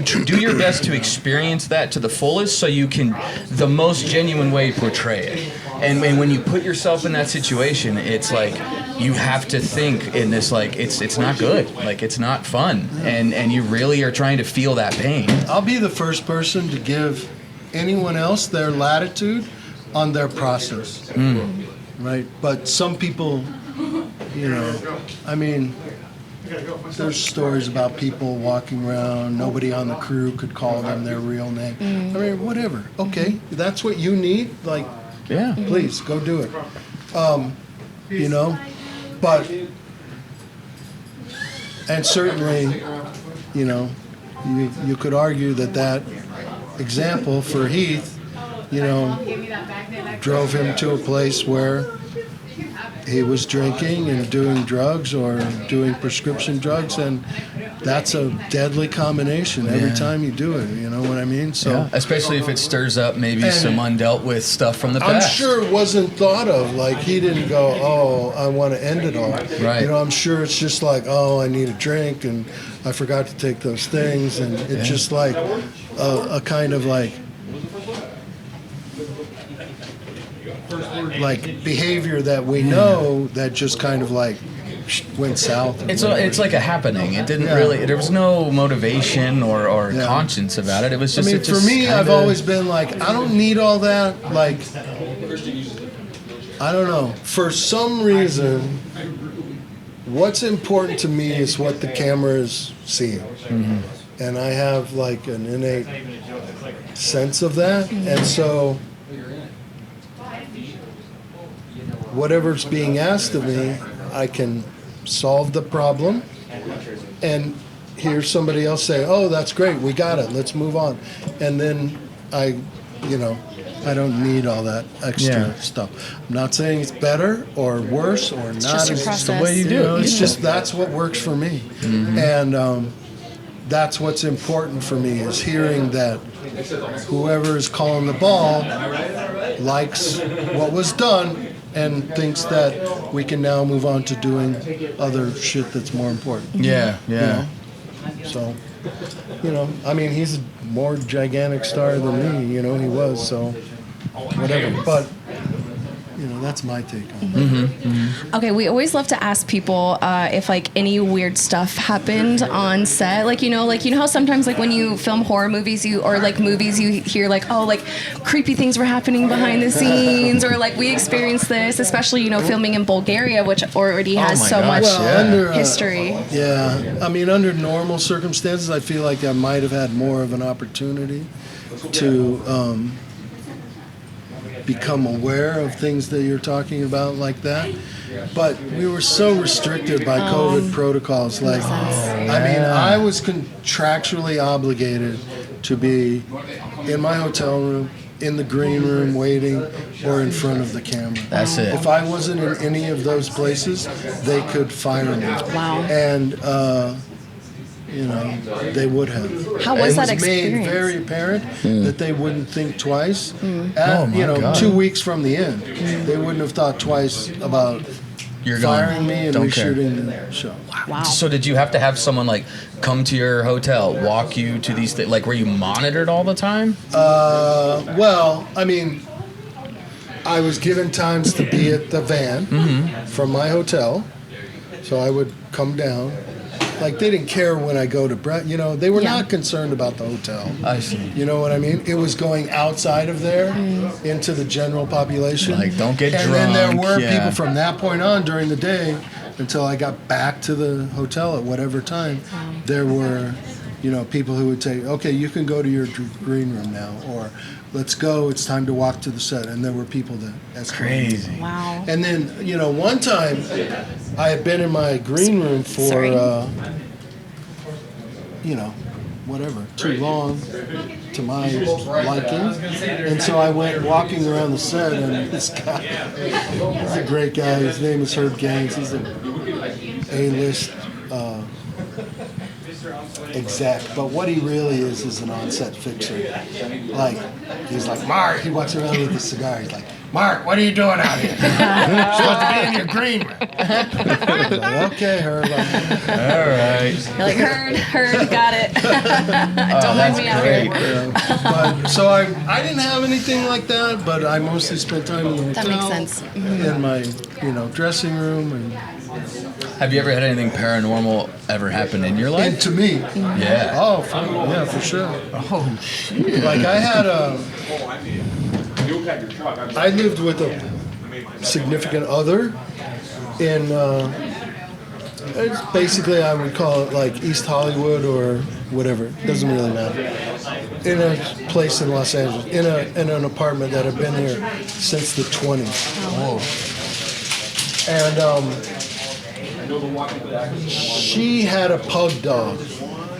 do your best to experience that to the fullest, so you can the most genuine way portray it. And when you put yourself in that situation, it's like you have to think in this, like it's not good, like it's not fun, and you really are trying to feel that pain.
I'll be the first person to give anyone else their latitude on their process, right? But some people, you know, I mean, there's stories about people walking around, nobody on the crew could call them their real name. I mean, whatever. Okay, that's what you need, like,
Yeah.
please, go do it. You know, but, and certainly, you know, you could argue that example for Heath, you know, drove him to a place where he was drinking and doing drugs or doing prescription drugs, and that's a deadly combination every time you do it, you know what I mean? So,
especially if it stirs up maybe some undealt with stuff from the past.
I'm sure it wasn't thought of, like he didn't go, oh, I want to end it all.
Right.
You know, I'm sure it's just like, oh, I need a drink and I forgot to take those things, and it's just like a kind of like behavior that we know that just kind of like went south.
It's like a happening. It didn't really. There was no motivation or conscience about it. It was just.
I mean, for me, I've always been like, I don't need all that. Like, I don't know. For some reason, what's important to me is what the camera is seeing, and I have like an innate sense of that, and so whatever's being asked of me, I can solve the problem and hear somebody else say, oh, that's great, we got it, let's move on. And then I don't need all that extra stuff. I'm not saying it's better or worse or not.
Just a
It's
process.
the way you do it. It's just that's what works for me. And that's what's important for me, is hearing that whoever is calling the ball likes what was done and thinks that we can now move on to doing other shit that's more important.
Yeah.
You know? So, you know, I mean, he's a more gigantic star than me, you know, he was, so whatever. But, you know, that's my take on it.
Okay, we always love to ask people if like any weird stuff happened on set. Like you know how sometimes like when you film horror movies, you hear like, oh, like creepy things were happening behind the scenes, or like we experienced this, especially filming in Bulgaria, which already has so much history.
I mean, under normal circumstances, I feel like I might have had more of an opportunity to become aware of things that you're talking about like that. But we were so restricted by COVID protocols. Like, I mean, I was contractually obligated to be in my hotel room, in the green room waiting, or in front of the camera.
That's it.
If I wasn't in any of those places, they could fire me.
Wow.
And, you know, they would have.
How was that
It was made
experience?
very apparent that they wouldn't think twice.
Oh, my
you know,
God.
2 weeks from the end, they wouldn't have thought twice about
You're
firing
gone.
me and
Don't care.
reshooting the show.
Wow.
So did you have to have someone like come to your hotel, walk you to these things? Like, were you monitored all the time?
Well, I mean, I was given times to be at the van from my hotel, so I would come down. Like, they didn't care when I go to you know, they were not concerned about the hotel.
I see.
You know what I mean? It was going outside of there into the general population.
Like, don't get
and
drunk.
And then there were
yeah.
people from that point on during the day until I got back to the hotel at whatever time. There were, you know, people who would say, okay, you can go to your green room now, or let's go, it's time to walk to the set. And there were people that escorted me.
Crazy.
Wow.
And then, you know, one time I had been in my green room for, you know, whatever, too long to my liking. And so I went walking around the set, and this guy, he's a great guy. His name is Herb Gaines. He's an A-list exec, but what he really is an on-set fixer. Like, he's like, Mark, he walks around with a cigar. He's like, Mark, what are you doing out here? You're supposed to be in your green room. I was like, okay, Herb.
All right.
You're like, heard, got it. Don't mind me out here.
But so I didn't have anything like that, but I mostly spent time in the hotel.
That makes sense.
In my, you know, dressing room, and
Have you ever had anything paranormal ever happen in your life?
to me,
Yeah.
oh, for sure.
Oh, shit.
Like I had I lived with a significant other in, it's basically I would call it like East Hollywood or whatever. Doesn't really matter. In a place in Los Angeles, in an apartment that had been here since the 20s.
Whoa.
And she had a pug dog.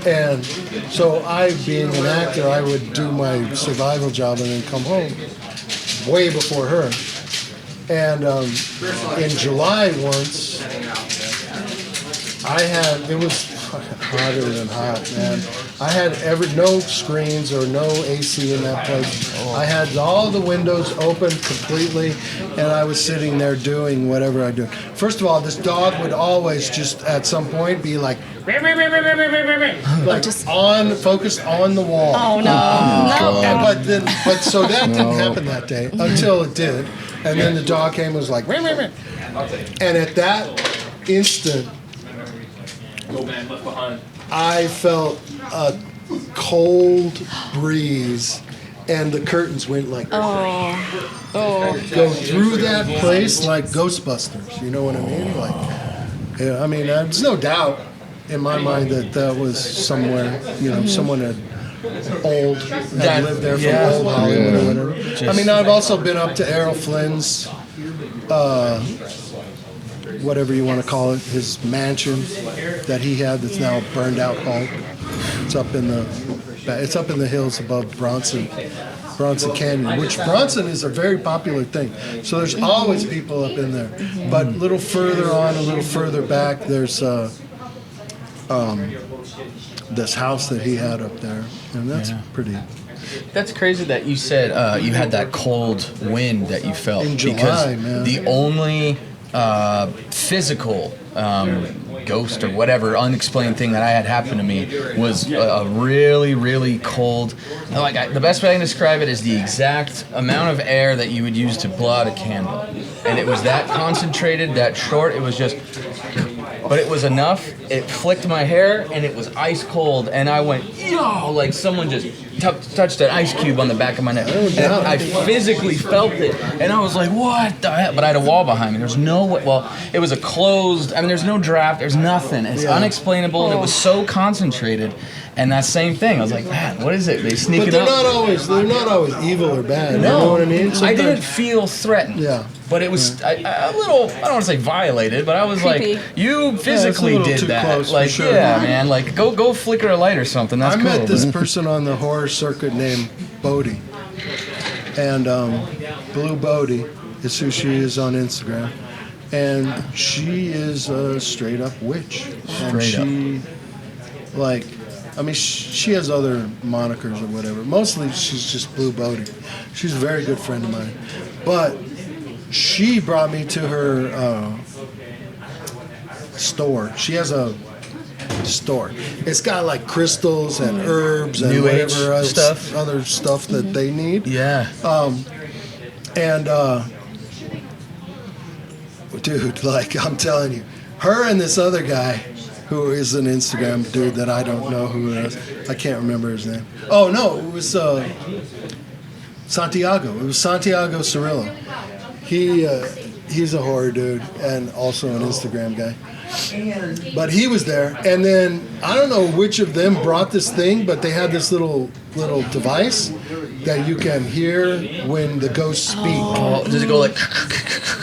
And so I, being an actor, I would do my survival job and then come home way before her. And in July once, it was hotter than hot, man. I had no screens or no AC in that place. I had all the windows open completely, and I was sitting there doing whatever I do. First of all, this dog would always just at some point be like, focused on the wall.
Oh, no.
But so that didn't happen that day until it did, and then the dog came and was like, and at that instant, I felt a cold breeze, and the curtains went like go through that place like Ghostbusters. You know what I mean? Like, yeah, I mean, there's no doubt in my mind that was somewhere. You know, someone had lived there from old Hollywood or whatever. I mean, I've also been up to Errol Flynn's. Whatever you want to call it, his mansion that he had that's now a burned out home. It's up in the hills above Bronson Canyon, which Bronson is a very popular thing. So there's always people up in there. But a little further on, a little further back, there's this house that he had up there, and that's pretty.
That's crazy that you said you had that cold wind that you felt.
In July,
because
man.
the only physical ghost or whatever unexplained thing that I had happen to me was a really, really cold. The best way I can describe it is the exact amount of air that you would use to blow out a candle, and it was that concentrated, that short. It was just, but it was enough. It flicked my hair, and it was ice cold, and I went, yo, like someone just touched an ice cube on the back of my neck. And I physically felt it, and I was like, what the heck? But I had a wall behind me. There's no way. Well, it was a closed. I mean, there's no draft. There's nothing. It's unexplainable, and it was so concentrated. And that same thing, I was like, man, what is it? They sneak
but
it
they're
up.
They're not always evil or bad.
No,
you know what I mean?
I didn't feel threatened.
Yeah.
But it was a little, I don't want to say violated, but I was
Creepy.
like, you physically did
too
that.
close,
like,
for sure.
yeah, man, like, go flicker a light or something. That's
I
cool.
met this person on the horror circuit named Bodie. And Blue Bodie is who she is on Instagram. And she is a straight up witch. And she, like, I mean, she has other monikers or whatever. Mostly she's just Blue Bodie. She's a very good friend of mine. But she brought me to her store. She has a store. It's got like crystals and herbs and
New Age
whatever else,
stuff.
other stuff that they need.
Yeah.
And dude, like I'm telling you, her and this other guy, who is an Instagram dude that I don't know who it is. I can't remember his name. Oh no, it was Santiago. It was Santiago Cirillo. He's a horror dude and also an Instagram guy. But he was there, and then I don't know which of them brought this thing, but they had this little device that you can hear when the ghosts speak.
Oh, does it go like?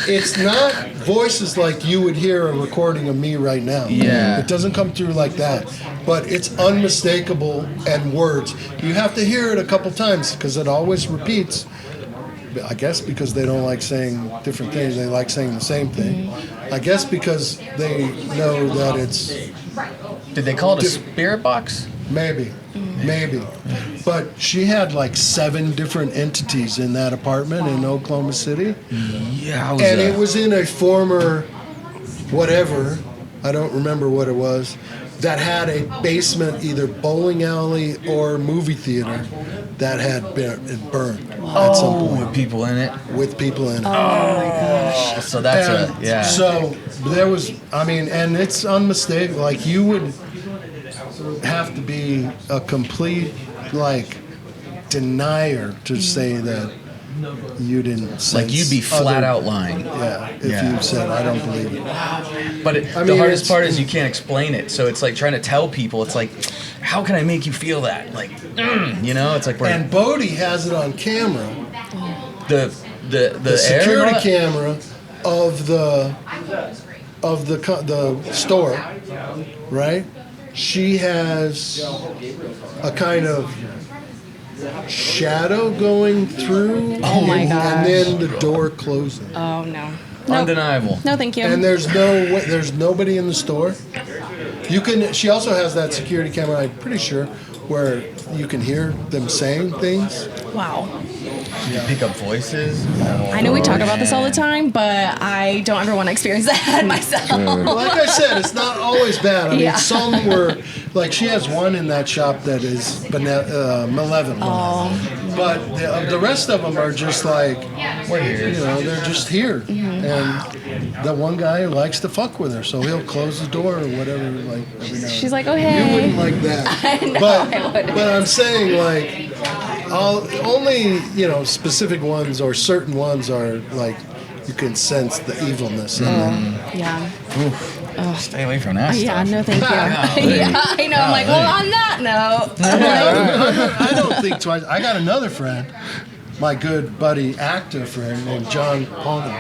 It's not voices like you would hear a recording of me right now.
Yeah.
It doesn't come through like that, but it's unmistakable and words. You have to hear it a couple times because it always repeats. I guess because they don't like saying different things, they like saying the same thing. I guess because they know that it's...
Did they call it a spirit box?
Maybe. But she had like 7 different entities in that apartment in Oklahoma City.
Yeah,
And it was in a former whatever, I don't remember what it was, that had a basement, either bowling alley or movie theater that had been burned at some point.
With people in it.
With people in it.
Oh my gosh.
So that's
And so there was, I mean, and it's unmistakable. Like you would have to be a complete, like, denier to say that you didn't sense
like you'd be flat out lying.
Yeah, if you said, I don't believe it.
But
I
the
mean,
hardest
it's-
part is you can't explain it. So it's like trying to tell people. It's like, how can I make you feel that? Like, you know, it's like we're
And Bodie has it on camera,
the
the security camera of the store, right? She has a kind of shadow going through.
Oh my gosh.
And then the door closing.
Oh no.
Undeniable.
No, thank you.
And there's nobody in the store. You can. She also has that security camera, I'm pretty sure, where you can hear them saying things.
Wow.
You pick up voices.
I know we talk about this all the time, but I don't ever want to experience that myself.
Like I said, it's not always bad. I mean,
Yeah.
some were, like she has one in that shop that is malevolent. But the rest of them are just like,
We're here.
you know, they're just here. And the one guy likes to fuck with her, so he'll close the door or whatever. Like every now and
She's
then.
like, oh
You
hey.
wouldn't like that.
I know,
but,
I wouldn't.
but I'm saying, like, only, you know, specific ones or certain ones are like, you can sense the evilness in them.
Yeah.
Stay away from that
Yeah,
stuff.
no thank you.
Golly.
Yeah, I know. I'm like, well, on that note.
I don't think twice. I got another friend, my good buddy actor friend named John Palmer,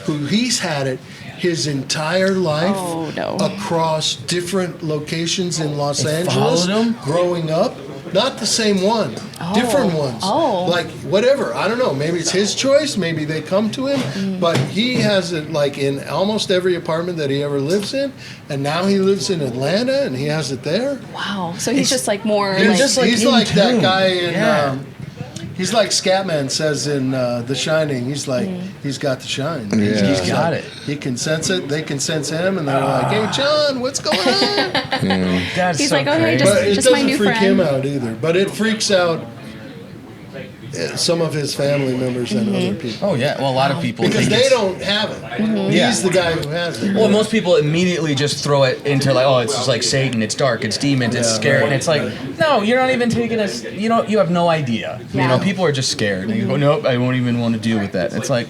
who he's had it his entire life
Oh, no.
across different locations in Los
They
Angeles
followed him?
growing up. Not the same one, different ones.
Oh.
Like whatever, I don't know. Maybe it's his choice. Maybe they come to him. But he has it like in almost every apartment that he ever lives in. And now he lives in Atlanta and he has it there.
Wow. So he's just like more
He's
like,
just like
he's
in
like that
tune.
guy in.
Yeah.
He's like Scatman says in The Shining. He's like he's got the shine.
Yeah.
He's got it.
He can sense it. They can sense him, and they're like, "Hey, John, what's going on?"
That's
He's
so
like, oh, hey,
crazy.
just-
But it
my
doesn't
new
freak
friend.
him out either. But it freaks out some of his family members and other people.
Oh yeah, well a lot of people
Because
think
they
it's-
don't have it.
Yeah.
He's the guy who has it.
Well, most people immediately just throw it into like, oh, it's just like Satan, it's dark, it's demons, it's scary, and it's like, no, you're not even taking us. You have no idea. You know, people are just scared. And you go, nope, I won't even want to deal with that. It's like,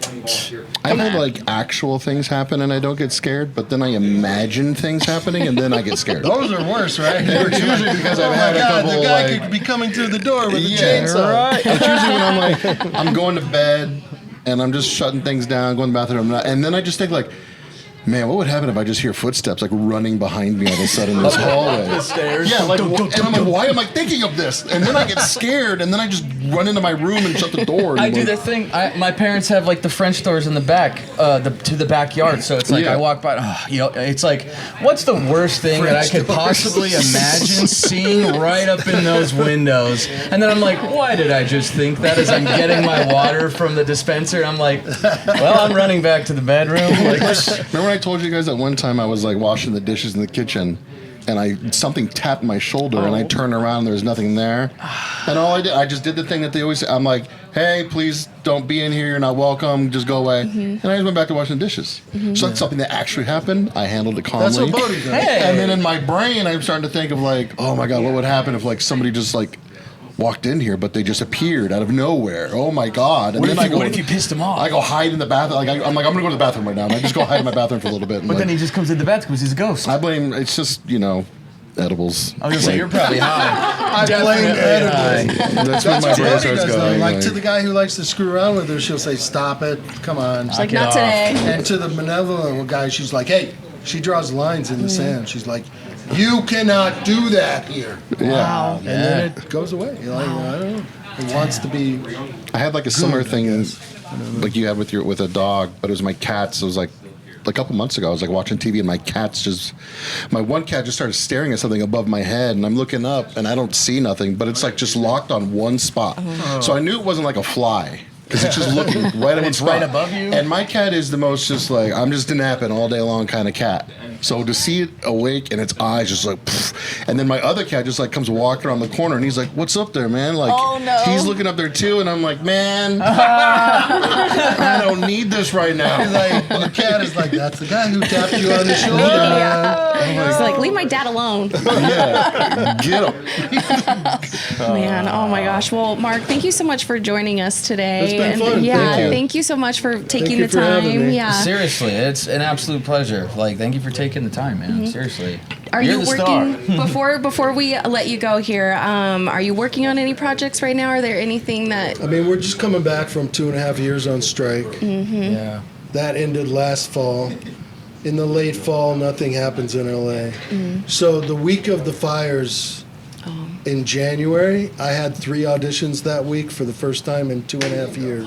I've had like actual things happen and I don't get scared, but then I imagine things happening and then I get scared.
Those are worse, right?
It's usually because I've had a couple
the guy
like,
could be coming through the door with a
yeah,
chainsaw.
right. It's usually when I'm like, I'm going to bed and I'm just shutting things down, going to the bathroom, and then I just think like, man, what would happen if I just hear footsteps like running behind me all of a sudden in this hallway?
the stairs.
Yeah, like, and I'm like, why am I thinking of this? And then I get scared, and then I just run into my room and shut the door.
I do the thing. My parents have like the French doors in the back, to the backyard. So it's like I walk by. It's like, what's the worst thing that I could possibly imagine seeing right up in those windows? And then I'm like, why did I just think that? As I'm getting my water from the dispenser, I'm like, well, I'm running back to the bedroom. Like,
Remember I told you guys that one time I was like washing the dishes in the kitchen and something tapped my shoulder and I turned around and there was nothing there. And all I did, I just did the thing that they always say. I'm like, hey, please don't be in here. You're not welcome. Just go away. And I just went back to washing the dishes. So that's something that actually happened. I handled it calmly.
That's what Bodie does.
And then in my brain, I'm starting to think of like, oh my God, what would happen if like somebody just like walked in here, but they just appeared out of nowhere. Oh my God! And
what if you pissed him off?
I go hide in the bathroom. Like I'm gonna go to the bathroom right now. And I just go hide in my bathroom for a little bit. And
But then he just comes in the bathroom because he's a ghost.
I blame. It's just edibles.
I was gonna say you're probably high.
I blame edibles.
That's
That's
when my
what
brain
Bodie
starts
does, though.
going.
Like, to the guy who likes to screw around with her, she'll say, stop it, come on.
She's like,
Knock it
not
off.
today.
And to the benevolent guy, she's like, hey, she draws lines in the sand. She's like, you cannot do that here.
Wow.
And then it goes away. You're like, I don't know. It wants to be.
I had like a similar thing, like you had with a dog, but it was my cats. It was like a couple months ago. I was like watching TV, and my one cat just started staring at something above my head, and I'm looking up, and I don't see nothing, but it's like just locked on one spot. So I knew it wasn't like a fly. Because it's just looking right at one spot.
right above you?
And my cat is the most just like, I'm just napping all day long kind of cat. So to see it awake and its eyes just like, pfft, and then my other cat just like comes walking around the corner and he's like, what's up there, man? Like,
Oh, no.
he's looking up there too, and I'm like, man, I don't need this right now.
Like, your cat is like, that's the guy who tapped you on the shoulder, man.
It's like, leave my dad alone.
Yeah, get him.
Man, oh my gosh. Well, Mark, thank you so much for joining us today.
It's been fun.
Yeah,
Thank you.
thank you so much for taking
you
the
for having
time.
me.
Yeah.
Seriously, it's an absolute pleasure. Like, thank you for taking the time, man. Seriously.
Are
You're
you
the
working
star.
before we let you go here? Are you working on any projects right now? Are there anything that?
I mean, we're just coming back from 2.5 years on strike.
Yeah.
That ended last fall. In the late fall, nothing happens in LA. So the week of the fires in January, I had 3 auditions that week for the first time in 2.5 years.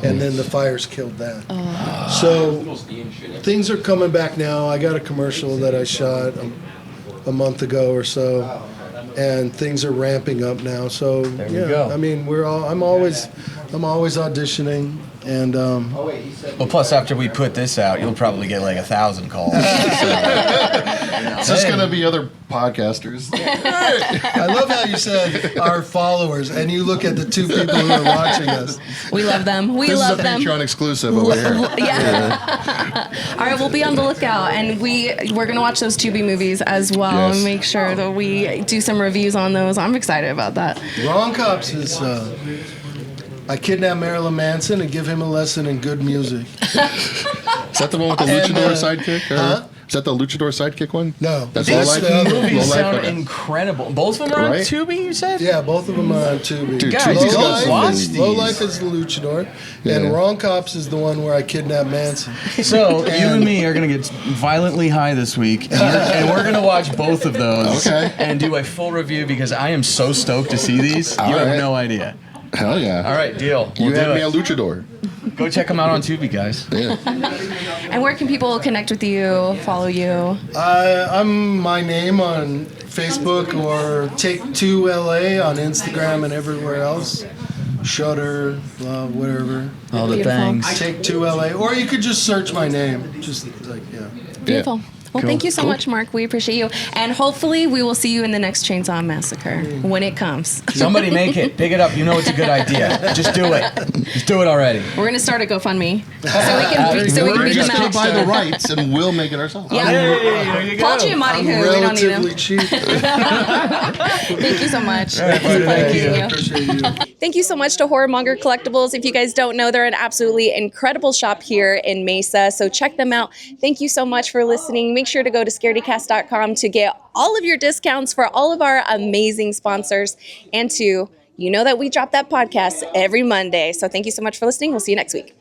And then the fires killed that. So things are coming back now. I got a commercial that I shot a month ago or so, and things are ramping up now. So
we go.
I mean, I'm always auditioning. And
Well, plus after we put this out, you'll probably get like 1,000 calls.
It's just going to be other podcasters.
I love how you said our followers, and you look at the 2 people who are watching us.
We love them. We
This
love
is a
them.
Patreon exclusive over here.
Yeah. All right, we'll be on the lookout, and we're gonna watch those Tubi movies as well,
Yes.
and make sure that we do some reviews on those. I'm excited about that.
Wrong Cops is. I kidnap Marilyn Manson and give him a lesson in good music.
Is that the one with the
And,
luchador sidekick? Or
huh?
Is that the luchador sidekick one?
No,
That's
that's
Low Life?
the other
Low
one.
Movies
Life?
sound
Okay.
incredible. Both of them are on
Right?
Tubi, you said?
Yeah, both of them are on Tubi.
Dude,
Guys,
Tubi's
go
awesome.
watch
Is,
these.
Low Life is the luchador, and
Yeah.
Wrong Cops is the one where I kidnap Manson.
So you and me are gonna get violently high this week, and we're gonna watch both of those
Okay.
and do a full review because I am so stoked to see these. You have
right.
no idea.
Hell yeah.
All right, deal. We'll
You
do
had me
it.
a luchador.
Go check them out on Tubi, guys.
Yeah.
And where can people connect with you, follow you?
I'm my name on Facebook or Take 2 LA on Instagram and everywhere else. Shutter, whatever.
All the
Beautiful.
things.
Take 2 LA, or you could just search my name. Just like
Beautiful. Well, thank you so much, Mark. We appreciate you. And hopefully we will see you in the next Chainsaw Massacre when it comes.
Somebody make it. Pick it up. You know it's a good idea. Just do it. Just do it already.
We're going to start a GoFundMe so we can beat them
just
out.
buy the rights and we'll make it ourselves.
Yeah.
There you go.
Paul Giamatti, who we don't need him.
Relatively cheap.
Thank you so much.
Thank you.
Appreciate you.
Thank you so much to Horror Monger Collectibles. If you guys don't know, they're an absolutely incredible shop here in Mesa, so check them out. Thank you so much for listening. Make sure to go to scaredycast.com to get all of your discounts for all of our amazing sponsors, and to, you know that we drop that podcast every Monday. So thank you so much for listening. We'll see you next week.